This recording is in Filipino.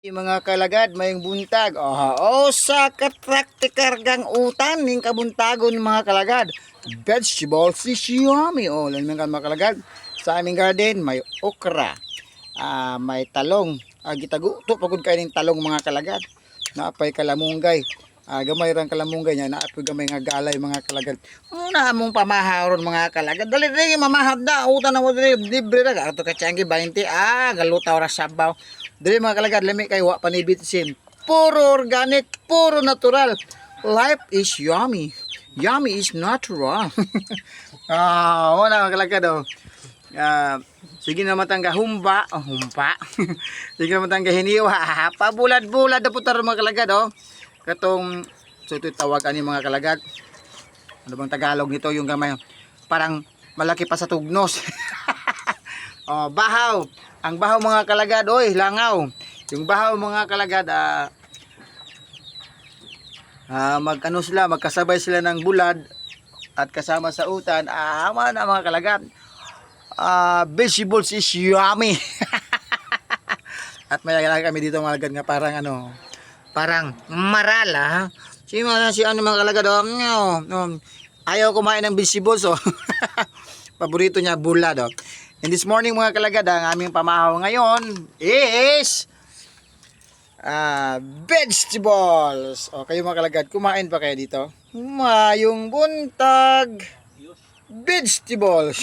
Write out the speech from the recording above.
Mga kalagad, mayong buntag. Sa katraktikargang utan ning kabuntagon mga kalagad. Vegetables is yummy. Lan mga kalagad. Sa aming garden may okra. May talong. Gitago to pagod kay ning talong mga kalagad. Naapay kalamunggay. Gamay rang kalamunggay niya, naapay gamay nga galay mga kalagad. Una mong pamaharon mga kalagad. Dali mamahad na utan na mo dili libre ra ato ka tianggi 20. Galutaw ra sabaw. Dili mga kalagad, lami kay wa panibitsin. Puro organic, puro natural. Life is yummy. Yummy is natural. Wala mga kalagad sige naman tangga humba. Humpa. Sige naman tangga hiniwa. Pabulad-bulad na putar mga kalagad Katong so ito tawagan ni mga kalagad. Ano bang Tagalog nito yung gamay? Parang malaki pa sa tugnos. Bahaw. Ang bahaw mga kalagad, langaw. Yung bahaw mga kalagad, magkasabay sila ng bulad at kasama sa utan. Ama na mga kalagad. Vegetables is yummy. At may kami dito mga kalagad nga parang maral si mga kalagad ayaw kumain ng vegetables paborito niya bulad And this morning mga kalagad, ang aming pamahaw ngayon is vegetables. Kayo mga kalagad, kumain pa kayo dito? Mayong buntag vegetables.